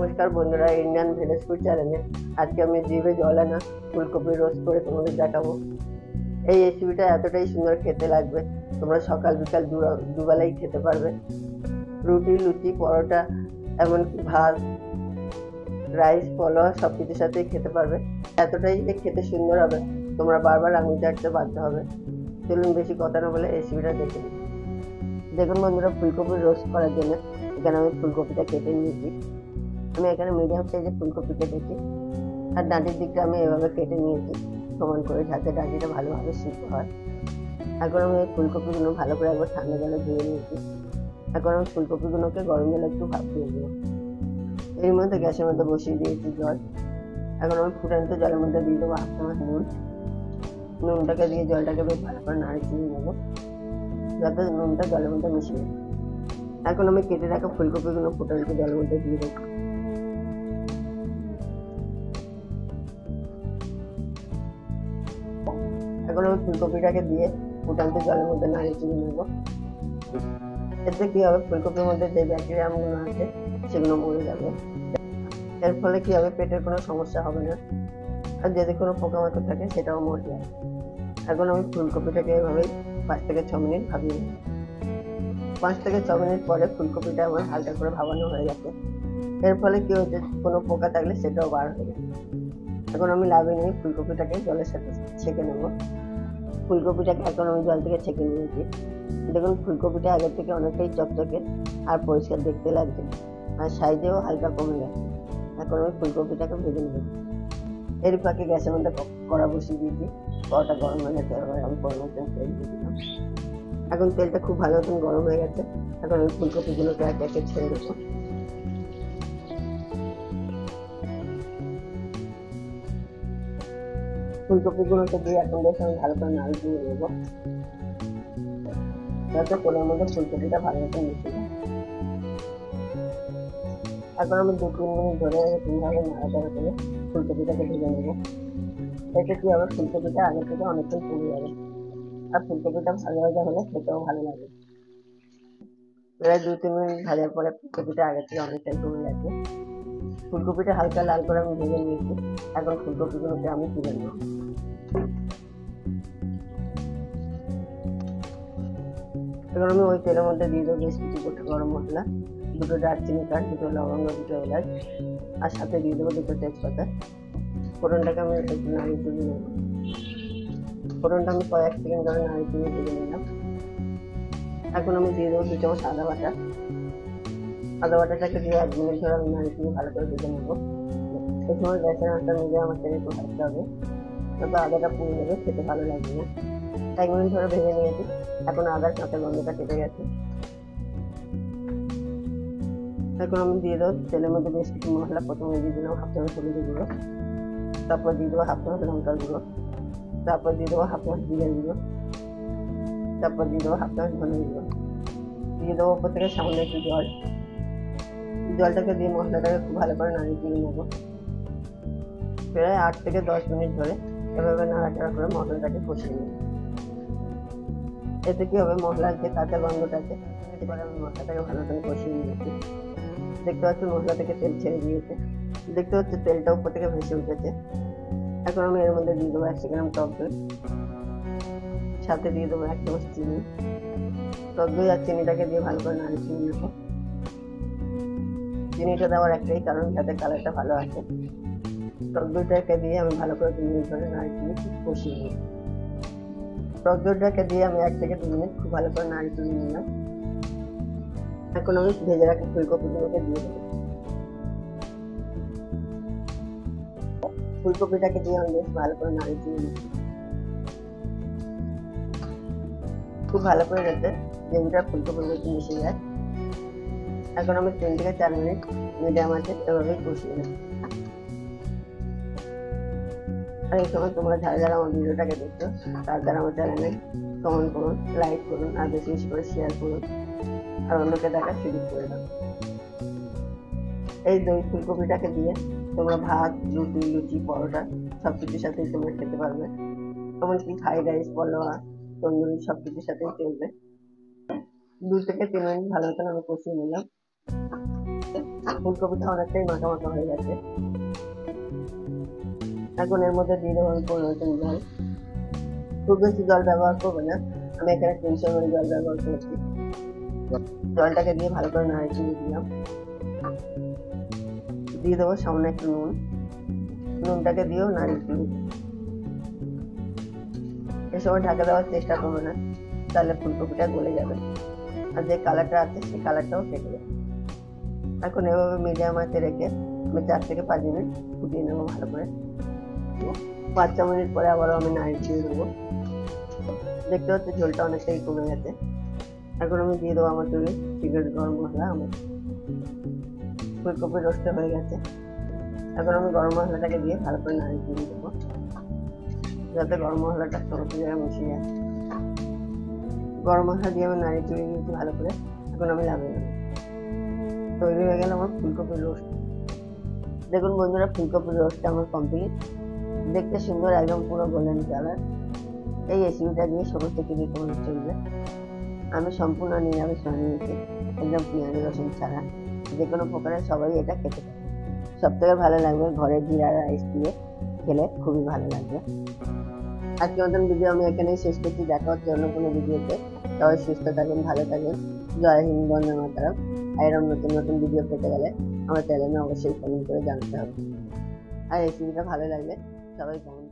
নমস্কার বন্ধুরা, Indian village food চ্যানেলে আজকে আমি জিভে জল আনা ফুলকপি রোস্ট করে তোমাদের দেখাবো। এই রেসিপিটা এতটাই সুন্দর খেতে লাগবে, তোমরা সকাল বিকাল দুবেলাই খেতে পারবে। রুটি, লুচি, পরোটা, এমনকি ভাত, রাইস, পোলাও সব কিছুর সাথেই খেতে পারবে। এতটাই খেতে সুন্দর হবে, তোমরা বারবার আঙুল চাটতে বাধ্য হবে। চলুন বেশি কথা না বলে রেসিপিটা দেখে নিই। দেখুন বন্ধুরা, ফুলকপি রোস্ট করার জন্য এখানে আমি ফুলকপিটা কেটে নিয়েছি। আমি এখানে মিডিয়াম সাইজের ফুলকপি কেটেছি, আর ডাঁটির দিকটা আমি এভাবে কেটে নিয়েছি সমান করে, যাতে ডাঁটিটা ভালোভাবে সিদ্ধ হয়। এখন আমি এই ফুলকপিগুলো ভালো করে একবার ঠান্ডা জলে ধুয়ে নিয়েছি। এখন আমি ফুলকপিগুলোকে গরম জলে একটু ভাপ দিয়ে দেবো। এর মধ্যে গ্যাসের মধ্যে বসিয়ে দিয়েছি জল। এখন আমি ফুটান্ত জলের মধ্যে দিয়ে দেবো হাফ চামচ নুন। নুনটাকে দিয়ে জলটাকে বেশ ভালো করে নাড়িয়ে নেবো, যাতে নুনটা জলের মধ্যে মিশিয়ে যায়। এখন আমি কেটে রাখা ফুলকপিগুলো ফুটান্ত জলের মধ্যে দিয়ে দেবো। এখন আমি ফুলকপিটাকে দিয়ে ফুটান্ত জলের মধ্যে নাড়িয়ে নেবো। এতে কি হবে, ফুলকপির মধ্যে যে ব্যাকটেরিয়াগুলো আছে সেগুলো মরে যাবে। এর ফলে কি হবে, পেটের কোনো সমস্যা হবে না, আর যদি কোনো পোকামাকড় থাকে সেটাও মরে যাবে। এখন আমি ফুলকপিটাকে এভাবেই 5 থেকে 6 মিনিট ভাবিয়ে নেব। 5 থেকে 6 মিনিট পরে ফুলকপিটা আমার হালকা করে ভাবানো হয়ে গেছে। এর ফলে কি হচ্ছে, কোনো পোকা থাকলে সেটাও বার হয়ে যাবে। এখন আমি লাভিয়ে নিয়ে ফুলকপিটাকে জলের সাথে ছেঁকে নেব। ফুলকপিটাকে এখন আমি জল থেকে ছেঁকে নিয়েছি। দেখুন, ফুলকপিটা আগের থেকে অনেকটাই চকচকে আর পরিষ্কার দেখতে লাগছে, আর সাইজেও হালকা কমে গেছে। এখন আমি ফুলকপিটাকে ভেজে নেব। এর ফাঁকে গ্যাসের মধ্যে কড়া বসিয়ে দিয়েছি। কড়াটা গরম হয়ে গেছে, এবার আমি পরিমাণ তেল দিয়ে দিলাম। এখন তেলটা খুব ভালো মতন গরম হয়ে গেছে। এখন আমি ফুলকপিগুলোকে একে একে ছেড়ে দেবো। ফুলকপিগুলোকে দিয়ে এখন বেশ আমি ভালো করে নাড়ি দিয়ে নেবো, যাতে তেলের মধ্যে ফুলকপিটা ভালো মতো মিশে যায়। এখন আমি 2-3 মিনিট ধরে এরকমভাবে নাড়াচাড়া করে ফুলকপিটাকে ভেজে নেবো। এতে কি হবে, ফুলকপিটা আগে থেকে অনেকটাই কমে যাবে, আর ফুলকপিটা ভালো ভাজা হলে খেতেও ভালো লাগে। প্রায় 2-3 মিনিট ভাজার পরে ফুলকপিটা আগে থেকে অনেকটাই কমে গেছে। ফুলকপিটা হালকা লাল করে আমি ভেজে নিয়েছি। এখন ফুলকপিগুলোকে আমি তুলে নেব। এখন আমি ওই তেলের মধ্যে দিয়ে দেবো বেশ কিছু গোটা গরম মশলা, 2টো দারচিনি কাঠ, 2টো লবঙ্গ, 2টো এলাচ, আর সাথে দিয়ে দেবো 2টো তেজপাতা। ফোড়নটাকে আমি একটু নাড়িয়ে তুলে নেব। ফোড়নটা আমি কয়েক সেকেন্ড ধরে নাড়িয়ে তুলে নিলাম। এখন আমি দিয়ে দেবো 2 চামচ আদা বাটা। আদা বাটাটাকে দিয়ে 1 মিনিট ধরে আমি নাড়িয়ে ভালো করে ভেজে নেবো। এই সময় গ্যাসের আঁচটা মিডিয়াম আঁচে একটু ভাজতে হবে, তবে আদাটা পুড়ে যাবে, খেতে ভালো লাগবে না। 1 মিনিট ধরে ভেজে নিয়েছি। এখন আদার কাঁচা গন্ধটা কেটে গেছে। এখন আমি দিয়ে দেবো তেলের মধ্যে বেশ কিছু মশলা। প্রথমে দিয়ে দিলাম হাফ চামচ হলুদ গুঁড়ো, তারপর দিয়ে দেবো হাফ চামচ লঙ্কার গুঁড়ো, তারপর দিয়ে দেবো হাফ চামচ জিরের গুঁড়ো, তারপর দিয়ে দেবো হাফ চামচ ধনে গুঁড়ো, দিয়ে দেবো উপর থেকে সামান্য একটু জল। জলটাকে দিয়ে মশলাটাকে খুব ভালো করে নাড়িয়ে দিয়ে নেবো। প্রায় 8 থেকে 10 মিনিট ধরে এভাবে নাড়াচাড়া করে মশলাটাকে কষিয়ে নেব। এতে কি হবে, মশলার যে কাঁচা গন্ধটাকে এবারে আমি মশলাটাকে ভালো করে কষিয়ে নিয়েছি। দেখতে পাচ্ছি মশলা থেকে তেল ছেড়ে দিয়েছে, দেখতে হচ্ছে তেলটা উপর থেকে ভেসে উঠেছে। এখন আমি এর মধ্যে দিয়ে দেবো 100 গ্রাম টক দই, সাথে দিয়ে দেবো 1 চামচ চিনি। টক দই আর চিনিটাকে দিয়ে ভালো করে নাড়িয়ে নেবো। চিনিটা দেওয়ার একটাই কারণ, যাতে কালারটা ভালো আসে। টক দইটাকে দিয়ে আমি ভালো করে 2 মিনিট ধরে নাড়িয়ে কষিয়ে নিই। টক দইটাকে দিয়ে আমি 1 থেকে 2 মিনিট খুব ভালো করে নাড়িয়ে নিলাম। এখন আমি ভেজে রাখা ফুলকপিগুলোকে দিয়ে দেবো। ফুলকপিটাকে দিয়ে আমি বেশ ভালো করে নাড়িয়ে নিচ্ছি, খুব ভালো করে যাতে গ্রেভিটা ফুলকপির মধ্যে মিশে যায়। এখন আমি 3 থেকে 4 মিনিট মিডিয়াম আঁচে এভাবেই কষিয়ে নেব। আর এই সময় তোমরা যারা যারা আমার ভিডিওটাকে দেখছো, তারা আমার চ্যানেলে কমেন্ট করুন, লাইক করুন, আর বেশি বেশি করে শেয়ার করুন, আর অন্যকে দেখার সুযোগ করে দাও। এই দই ফুলকপিটাকে দিয়ে তোমরা ভাত, রুটি, লুচি, পরোটা সব কিছুর সাথেই তোমরা খেতে পারবে। এমনকি ফ্রাইড রাইস, পোলাও, তন্দুরি সব কিছুর সাথেই চলবে। 2 থেকে 3 মিনিট ভালো মতন আমি কষিয়ে নিলাম। ফুলকপিটা অনেকটাই মাখা মাখা হয়ে গেছে। এখন এর মধ্যে দিয়ে দেবো আমি পরিমাণ জল। খুব বেশি জল ব্যবহার করবো না, আমি এখানে 300 ml জল ব্যবহার করছি। জলটাকে দিয়ে ভালো করে নাড়িয়ে দিলাম। দিয়ে দেবো সামান্য একটু নুন, নুনটাকে দিয়েও নাড়িয়ে দিই। এই সময় ঢাকা দেওয়ার চেষ্টা করবো না, তাহলে ফুলকপিটা গলে যাবে আর যে কালারটা আছে সেই কালারটাও কেটে যাবে। এখন এভাবে মিডিয়াম আঁচে রেখে আমি 4 থেকে 5 মিনিট ফুটিয়ে নেবো ভালো করে। 5-6 মিনিট পরে আবারও আমি নাড়িয়ে দিয়ে দেবো। দেখতে হচ্ছে ঝোলটা অনেকটাই কমে গেছে। এখন আমি দিয়ে দেবো আমার তৈরি সিক্রেট গরম মশলা। আমার ফুলকপি রোস্ট হয়ে গেছে। এখন আমি গরম মশলাটাকে দিয়ে ভালো করে নাড়িয়ে দিয়ে দেবো, যাতে গরম মশলাটা সমস্ত জায়গায় মিশে যায়। গরম মশলা দিয়ে আমি নাড়িয়ে চড়িয়ে দিয়েছি ভালো করে। এখন আমি নামিয়ে নেব। তৈরি হয়ে গেল আমার ফুলকপির রোস্ট। দেখুন বন্ধুরা, ফুলকপির রোস্টটা আমার কমপ্লিট। দেখতে সুন্দর, একদম পুরো গোল্ডেন কালার। এই রেসিপিটা দিয়ে সমস্ত কিছু তোমাদের চলবে। আমি সম্পূর্ণ নিরামিষ বানিয়েছি, একদম পেঁয়াজ রসুন ছাড়া। যে কোনো প্রকারের সবাই এটা খেতে পারে। সব থেকে ভালো লাগবে ঘরে জিরা রাইস দিয়ে খেলে, খুবই ভালো লাগবে। আজকের মতন ভিডিও আমি এখানেই শেষ করছি। দেখা হচ্ছে অন্য কোনো ভিডিওতে। সবাই সুস্থ থাকবেন, ভালো থাকবেন। জয় হিন্দ, বন্দে মাতরম। আর এরকম নতুন নতুন ভিডিও পেতে গেলে আমার চ্যানেলে অবশ্যই কমেন্ট করে জানাতে হবে। আর রেসিপিটা ভালো লাগলে সবাই কমেন্ট